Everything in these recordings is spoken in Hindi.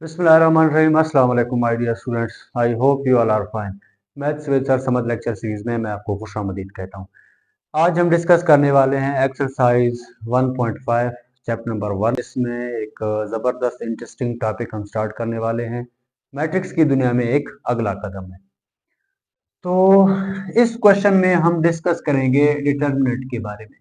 बिस्मिल्लाहिर्रहमानिर्रहीम। अस्सलाम वालेकुम my dear students, I hope you all are fine. Maths with sir Samad lecture series में मैं आपको खुशामदीद कहता हूँ। आज हम डिस्कस करने वाले हैं एक्सरसाइज 1.5 चैप्टर नंबर 1। इसमें एक ज़बरदस्त इंटरेस्टिंग टॉपिक हम स्टार्ट करने वाले हैं। मैट्रिक्स की दुनिया में एक अगला कदम है। तो इस क्वेश्चन में हम डिस्कस करेंगे डिटर्मिनेंट के बारे में।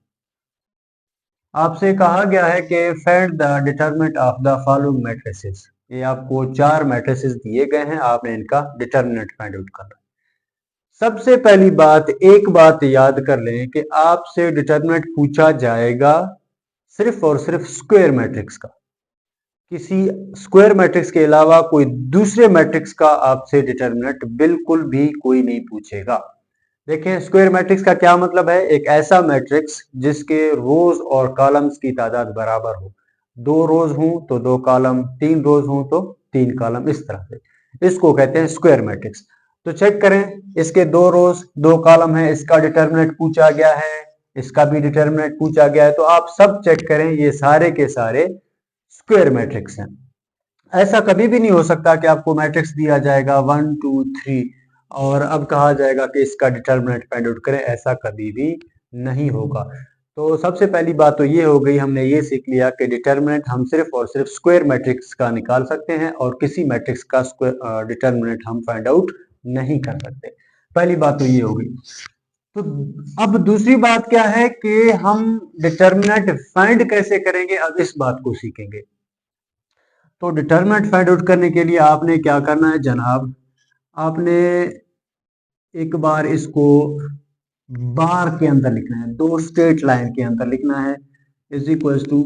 आपसे कहा गया है कि find the determinant of the following matrices. ये आपको 4 मैट्रिसेस दिए गए हैं, आपने इनका डिटर्मिनेंट फाइंड आउट करना है। सबसे पहली बात, एक बात याद कर लें कि आपसे डिटर्मिनेंट पूछा जाएगा सिर्फ और सिर्फ स्क्वायर मैट्रिक्स का। किसी स्क्वायर मैट्रिक्स के अलावा कोई दूसरे मैट्रिक्स का आपसे डिटर्मिनेंट बिल्कुल भी कोई नहीं पूछेगा। देखिए, स्क्वायर मैट्रिक्स का क्या मतलब है? एक ऐसा मैट्रिक्स जिसके रोज और कॉलम्स की तादाद बराबर हो। 2 रोज हों तो 2 कॉलम, 3 रोज हों तो 3 कॉलम, इस तरह से इसको कहते हैं स्क्वायर मैट्रिक्स। तो चेक करें, इसके 2 रोज 2 कॉलम है, इसका डिटर्मिनेंट पूछा गया है, इसका भी डिटर्मिनेंट पूछा गया है। तो आप सब चेक करें, ये सारे के सारे स्क्वायर मैट्रिक्स हैं। ऐसा कभी भी नहीं हो सकता कि आपको मैट्रिक्स दिया जाएगा 1 2 3 और अब कहा जाएगा कि इसका डिटर्मिनेंट फाइंड आउट करें, ऐसा कभी भी नहीं होगा। तो सबसे पहली बात तो ये हो गई, हमने ये सीख लिया कि डिटर्मिनेंट हम सिर्फ और सिर्फ स्क्वायर मैट्रिक्स का निकाल सकते हैं और किसी मैट्रिक्स का डिटर्मिनेंट हम फाइंड आउट नहीं कर सकते। पहली बात तो ये हो गई। तो अब दूसरी बात क्या है कि हम डिटर्मिनेंट फाइंड कैसे करेंगे, अब इस बात को सीखेंगे। तो डिटर्मिनेंट फाइंड आउट करने के लिए आपने क्या करना है जनाब, आपने एक बार इसको बार के अंदर लिखना है, 2 स्ट्रेट लाइन के अंदर लिखना है। Is equals to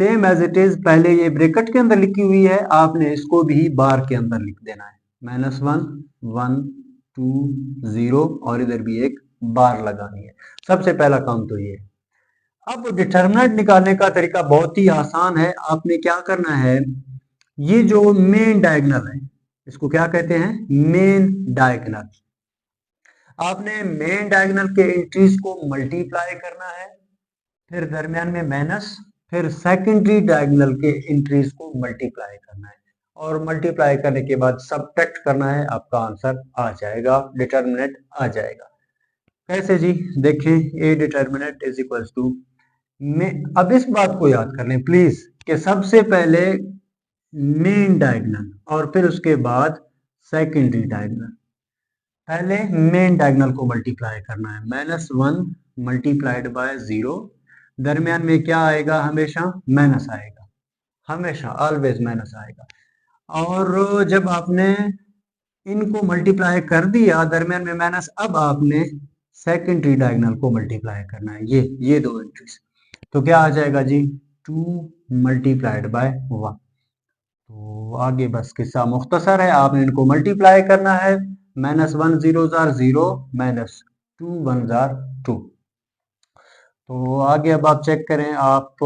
same as it is, पहले ये ब्रैकेट के अंदर लिखी हुई है, आपने इसको भी बार के अंदर लिख देना है। -1 1 2 0 और इधर भी एक बार लगानी है। सबसे पहला काम तो ये है। अब डिटर्मिनेंट निकालने का तरीका बहुत ही आसान है। आपने क्या करना है, ये जो मेन डायगोनल है, इसको क्या कहते हैं? Main diagonal. आपने मेन डायगोनल के एंट्रीज को मल्टीप्लाई करना है, फिर दरमियान में माइनस, फिर सेकेंडरी डायगोनल के एंट्रीज को मल्टीप्लाई करना है और मल्टीप्लाई करने के बाद सबट्रैक्ट करना है, आपका आंसर आ जाएगा, डिटर्मिनेंट आ जाएगा। कैसे जी? देखें, A determinant is equals to में, अब इस बात को याद कर लें प्लीज कि सबसे पहले मेन डायगोनल और फिर उसके बाद सेकेंडरी डायगोनल। पहले मेन डायगोनल को मल्टीप्लाई करना है, -1 मल्टीप्लाइड बाय 0। दरमियान में क्या आएगा? हमेशा माइनस आएगा, हमेशा ऑलवेज माइनस आएगा। और जब आपने इनको मल्टीप्लाई कर दिया, दरमियान में माइनस, अब आपने सेकेंडरी डायगोनल को मल्टीप्लाई करना है, ये 2 एंट्रीज। तो क्या आ जाएगा जी? 2 मल्टीप्लाइड बाय 1। तो आगे बस किस्सा मुख्तसर है, आपने इनको मल्टीप्लाई करना है। -1 0 0, -2 1 2। तो आगे अब आप चेक करें, आप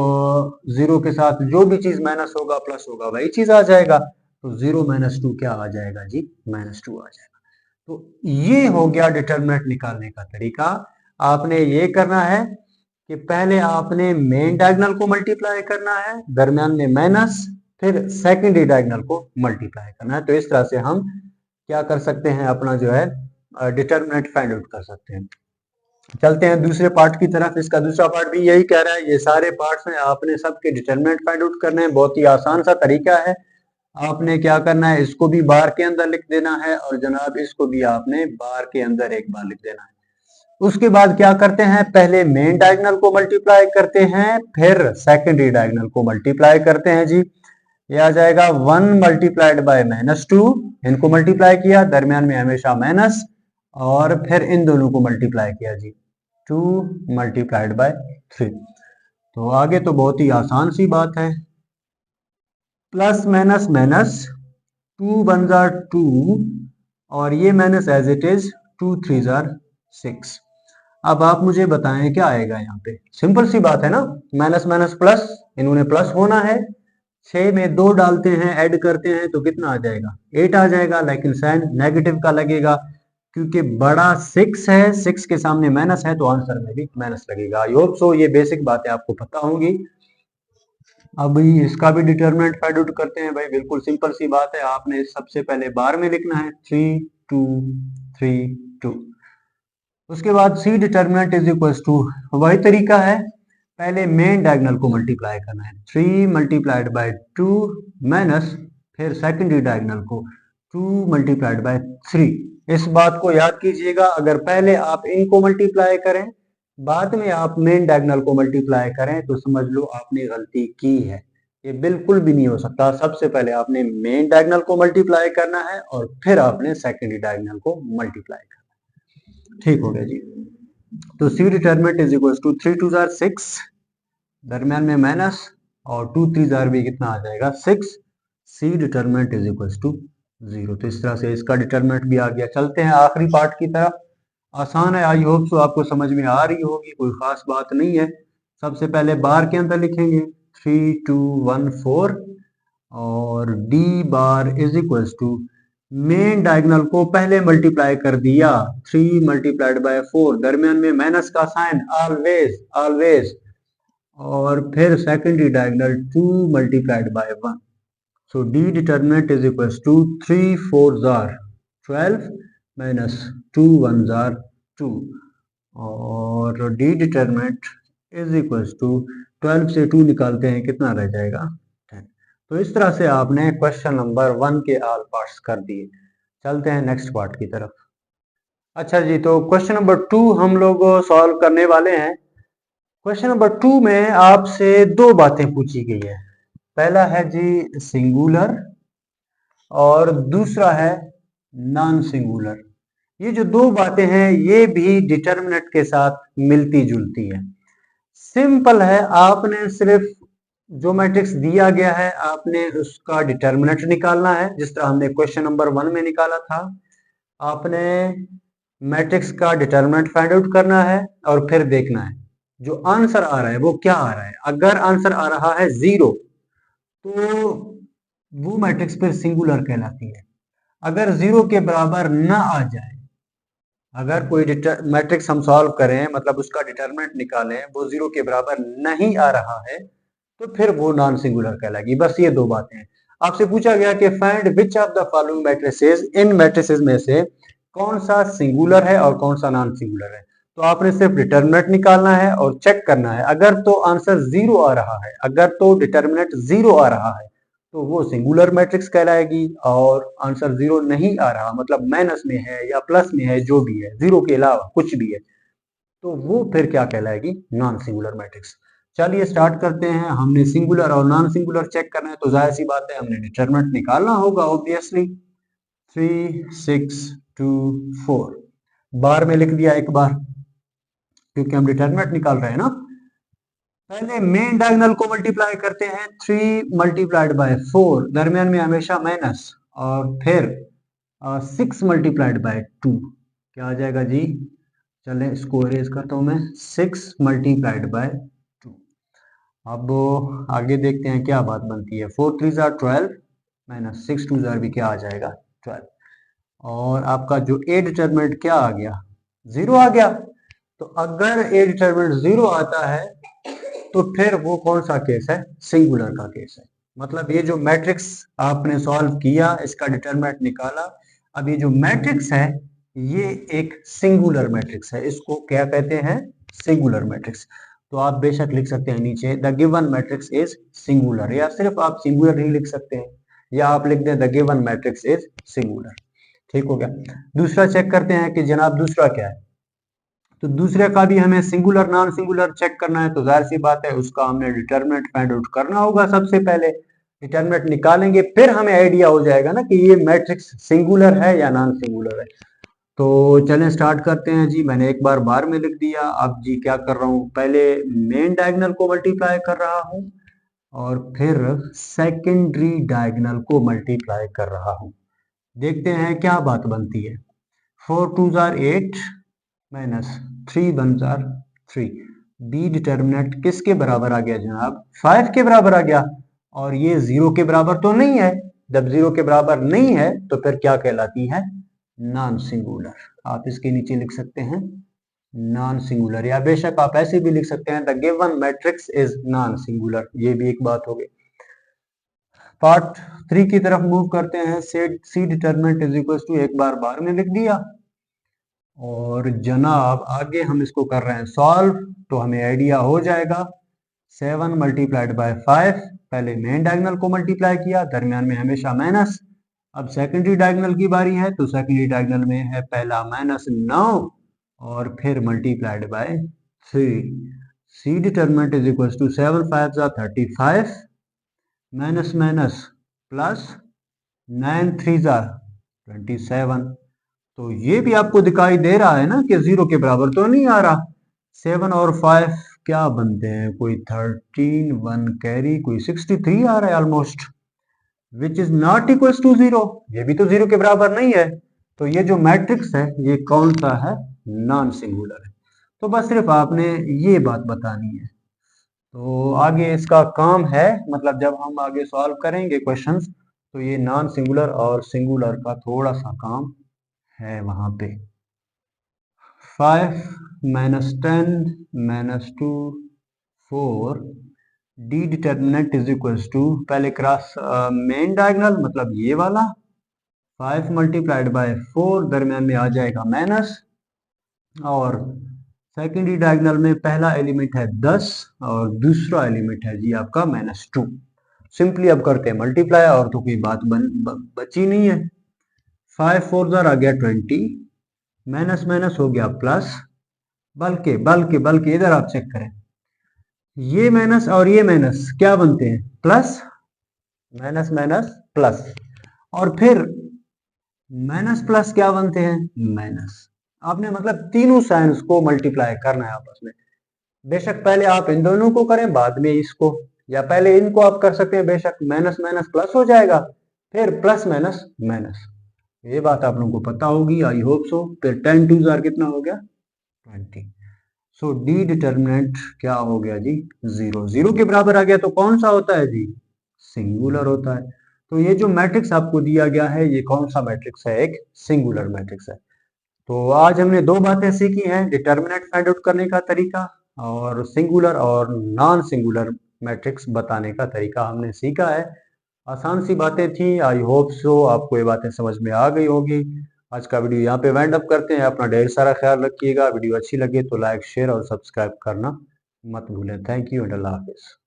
0 के साथ जो भी चीज माइनस होगा प्लस होगा वही चीज आ जाएगा। तो 0 -2 क्या आ जाएगा जी? -2 आ जाएगा। तो ये हो गया डिटर्मिनेंट निकालने का तरीका। आपने ये करना है कि पहले आपने मेन डायगोनल को मल्टीप्लाई करना है, दरमियान में माइनस, फिर सेकेंडरी डायगोनल को मल्टीप्लाई करना है। तो इस तरह से हम क्या कर सकते हैं, अपना जो है डिटर्मिनेंट फाइंड आउट कर सकते हैं। चलते हैं दूसरे पार्ट की तरफ। इसका दूसरा पार्ट भी यही कह रहा है, ये सारे पार्ट्स में आपने सबके डिटर्मिनेंट फाइंड आउट करने हैं। बहुत ही आसान सा तरीका है। आपने क्या करना है, इसको भी बार के अंदर लिख देना है और जनाब इसको भी आपने बार के अंदर एक बार लिख देना है। उसके बाद क्या करते हैं, पहले मेन डायगोनल को मल्टीप्लाई करते हैं, फिर सेकेंडरी डायगोनल को मल्टीप्लाई करते हैं जी। ये आ जाएगा 1 मल्टीप्लाइड बाय -2, इनको मल्टीप्लाई किया, दरमियान में हमेशा माइनस, और फिर इन दोनों को मल्टीप्लाई किया जी, 2 मल्टीप्लाइड बाय 3। तो आगे तो बहुत ही आसान सी बात है, प्लस माइनस माइनस, 2 1 2 और ये माइनस एज इट इज, 2 3 6। अब आप मुझे बताएं क्या आएगा यहाँ पे? सिंपल सी बात है ना, माइनस माइनस प्लस, इन्होंने प्लस होना है। 6 में 2 डालते हैं, ऐड करते हैं तो कितना आ जाएगा? 8 आ जाएगा, लेकिन साइन नेगेटिव का लगेगा क्योंकि बड़ा 6 है, 6 के सामने माइनस है तो आंसर में भी माइनस लगेगा। आई होप सो ये बेसिक बातें आपको पता होंगी। अभी इसका भी डिटरमिनेंट फाइंड आउट करते हैं भाई। बिल्कुल सिंपल सी बात है, आपने सबसे पहले बार में लिखना है 3 2 3 2। उसके बाद सी डिटरमिनेंट इज इक्वल टू, वही तरीका है, पहले मेन डायगोनल को मल्टीप्लाई करना है 3 मल्टीप्लाइड बाय 2 माइनस फिर सेकेंडरी डायगोनल को 2 मल्टीप्लाइड बाय 3। इस बात को याद कीजिएगा, अगर पहले आप इनको मल्टीप्लाई करें बाद में आप मेन डायगोनल को मल्टीप्लाई करें तो समझ लो आपने गलती की है। ये बिल्कुल भी नहीं हो सकता। सबसे पहले आपने मेन डायगोनल को मल्टीप्लाई करना है और फिर आपने सेकेंडरी डायगोनल को मल्टीप्लाई करना है। ठीक हो गया जी। तो C determinant is equal to 3 2 जार 6, दरमियान में माइनस, और 2 3 जार भी कितना आ जाएगा 6। सी डिटरमिनेंट इज इक्वल टू 0। तो इस तरह से इसका डिटरमिनेंट भी आ गया। चलते हैं आखिरी पार्ट की तरफ। आसान है, आई होप सो आपको समझ में आ रही होगी, कोई खास बात नहीं है। सबसे पहले बार के अंदर लिखेंगे 3 2 1 4 और D bar is equal to main diagonal को पहले मल्टीप्लाई कर दिया 3 मल्टीप्लाइड बाय 4, दरमियान में माइनस का साइन ऑलवेज ऑलवेज, और फिर सेकेंडरी डायगोनल 2 मल्टीप्लाइड बाय 1। सो D determinant is equal to 3 4 जार 12 माइनस 2 1 जार 2, और D determinant is equal to 12 से 2 निकालते हैं कितना रह जाएगा 10। तो इस तरह से आपने क्वेश्चन नंबर 1 के ऑल पार्ट्स कर दिए। चलते हैं नेक्स्ट पार्ट की तरफ। अच्छा जी, तो क्वेश्चन नंबर 2 हम लोग सॉल्व करने वाले हैं। क्वेश्चन नंबर 2 में आपसे दो बातें पूछी गई है। पहला है जी सिंगुलर और दूसरा है नॉन सिंगुलर। ये जो दो बातें हैं ये भी डिटरमिनेंट के साथ मिलती जुलती है। सिंपल है, आपने सिर्फ जो मैट्रिक्स दिया गया है आपने उसका डिटरमिनेंट निकालना है, जिस तरह हमने क्वेश्चन नंबर 1 में निकाला था। आपने मैट्रिक्स का डिटरमिनेंट फाइंड आउट करना है और फिर देखना है जो आंसर आ रहा है वो क्या आ रहा है। अगर आंसर आ रहा है 0 तो वो मैट्रिक्स फिर सिंगुलर कहलाती है। अगर 0 के बराबर ना आ जाए, अगर कोई मैट्रिक्स हम सॉल्व करें मतलब उसका डिटरमिनेंट निकालें वो 0 के बराबर नहीं आ रहा है तो फिर वो नॉन सिंगुलर कहलाएगी। बस ये दो बातें हैं। आपसे पूछा गया कि find which of the following matrices, in matrices में से कौन सा सिंगुलर है और कौन सा नॉन सिंगुलर है। तो आपने सिर्फ डिटरमिनेंट निकालना है और चेक करना है। अगर तो आंसर 0 आ रहा है, अगर तो डिटरमिनेंट 0 आ रहा है तो वो सिंगुलर मैट्रिक्स कहलाएगी, और आंसर 0 नहीं आ रहा मतलब माइनस में है या प्लस में है, जो भी है 0 के अलावा कुछ भी है, तो वो फिर क्या कहलाएगी नॉन सिंगुलर मैट्रिक्स। चलिए स्टार्ट करते हैं। हमने सिंगुलर और नॉन सिंगुलर चेक करना है तो जाहिर सी बात है हमने डिटरमिनेंट निकालना होगा ऑब्वियसली। 3 6 2 4 बार में लिख दिया एक बार क्योंकि हम डिटरमिनेंट निकाल रहे हैं ना। पहले मेन डायगोनल को मल्टीप्लाई करते हैं 3 मल्टीप्लाइड बाय 4, दरमियान में हमेशा माइनस, और फिर 6 मल्टीप्लाइड बाय 2 क्या आ जाएगा जी। चलें इसको इरेज करता हूं मैं, 6 मल्टीप्लाइड बाय 2। अब आगे देखते हैं क्या बात बनती है। 4 3 जार 12 माइनस 6 2 जार भी क्या आ जाएगा 12, और आपका जो ए डिटरमिनेंट क्या आ गया 0 आ गया। तो अगर ए डिटरमिनेंट 0 आता है तो फिर वो कौन सा केस है, सिंगुलर का केस है। मतलब ये जो मैट्रिक्स आपने सॉल्व किया इसका डिटरमिनेंट निकाला, अब ये जो मैट्रिक्स है ये एक सिंगुलर मैट्रिक्स है, इसको क्या कहते हैं सिंगुलर मैट्रिक्स। तो आप बेशक लिख सकते हैं नीचे the given matrix is singular, या सिर्फ आप सिंगुलर ही लिख सकते हैं, या आप लिख दें the given matrix is singular. ठीक हो गया। दूसरा चेक करते हैं कि जनाब दूसरा क्या है। तो दूसरे का भी हमें सिंगुलर नॉन सिंगुलर चेक करना है तो जाहिर सी बात है उसका हमने डिटरमिनेंट फाइंड आउट करना होगा। सबसे पहले डिटरमिनेंट निकालेंगे फिर हमें आइडिया हो जाएगा ना कि ये मैट्रिक्स सिंगुलर है या नॉन सिंगुलर है। तो चलें स्टार्ट करते हैं जी। मैंने एक बार बार में लिख दिया। अब जी क्या कर रहा हूँ, पहले मेन डायगोनल को मल्टीप्लाई कर रहा हूँ और फिर सेकेंडरी डायगोनल को मल्टीप्लाई कर रहा हूँ। देखते हैं क्या बात बनती है। 4 2 जार 8 माइनस 3 1 जार 3। बी डिटरमिनेंट किसके बराबर आ गया जनाब, 5 के बराबर आ गया, और ये 0 के बराबर तो नहीं है। जब 0 के बराबर नहीं है तो फिर क्या कहलाती है नॉन सिंगुलर। आप इसके नीचे लिख सकते हैं नॉन सिंगुलर, या बेशक आप ऐसे भी लिख सकते हैं the given matrix is non singular, ये भी एक बात हो गई। पार्ट 3 की तरफ मूव करते हैं। सी डिटरमिनेंट इज इक्वल टू, एक बार बार में लिख दिया और जनाब आगे हम इसको कर रहे हैं सॉल्व, तो हमें आइडिया हो जाएगा। 7 मल्टीप्लाइड बाय 5, पहले मेन डायगोनल को मल्टीप्लाई किया, दरमियान में हमेशा माइनस। अब सेकेंडरी डायगोनल की बारी है, तो सेकेंडरी डायगोनल में है पहला -9 और फिर multiplied by 3। C determinant is equal to 7 5 35 minus minus plus 9 3 27। तो ये भी आपको दिखाई दे रहा है ना कि 0 के बराबर तो नहीं आ रहा। 7 और 5 क्या बनते हैं, कोई 13, 1 कैरी, कोई 63 आ रहा है almost, which is not equal to 0, ये भी तो 0 के बराबर नहीं है। तो ये जो मैट्रिक्स है ये कौन सा है, नॉन सिंगुलर है। तो बस सिर्फ आपने ये बात बतानी है। तो आगे इसका काम है, मतलब जब हम आगे सॉल्व करेंगे क्वेश्चंस, तो ये नॉन सिंगुलर और सिंगुलर का थोड़ा सा काम है वहां पे। 5 -10 -2 4 D determinant is equal to, पहले क्रॉस मेन डायगोनल मतलब ये वाला, 5 मल्टीप्लाइड बाय 4, दरमियान में आ जाएगा माइनस, और सेकेंडरी डायगोनल में पहला एलिमेंट है 10 और दूसरा एलिमेंट है जी आपका -2। सिंपली अब करते हैं मल्टीप्लाई, और तो कोई बात बची नहीं है। 5 4 ज़र आ गया 20, माइनस माइनस हो गया प्लस, बल्कि बल्कि बल्कि इधर आप चेक करें, ये माइनस और ये माइनस क्या बनते हैं, प्लस, माइनस माइनस प्लस, और फिर माइनस प्लस क्या बनते हैं, माइनस। आपने मतलब तीनों साइंस को मल्टीप्लाई करना है आपस में। बेशक पहले आप इन दोनों को करें बाद में इसको, या पहले इनको आप कर सकते हैं, बेशक माइनस माइनस प्लस हो जाएगा, फिर प्लस माइनस माइनस। ये बात आप लोगों को पता होगी, आई होप सो। फिर 10 2 ज़र कितना हो गया, 20। सो डी डिटर्मिनेंट क्या हो गया जी, 0। 0 के बराबर आ गया तो कौन सा होता है जी, सिंगुलर होता है। तो ये जो मैट्रिक्स आपको दिया गया है ये कौन सा मैट्रिक्स है, एक सिंगुलर मैट्रिक्स है। तो आज हमने दो बातें सीखी हैं, डिटर्मिनेंट फाइंड आउट करने का तरीका और सिंगुलर और नॉन सिंगुलर मैट्रिक्स बताने का तरीका हमने सीखा है। आसान सी बातें थी, आई होप सो आपको ये बातें समझ में आ गई होगी। आज का वीडियो यहाँ पे वाइंड अप करते हैं। अपना ढेर सारा ख्याल रखिएगा। वीडियो अच्छी लगे तो लाइक शेयर और सब्सक्राइब करना मत भूलें। थैंक यू एंड अल्लाह हाफिज़।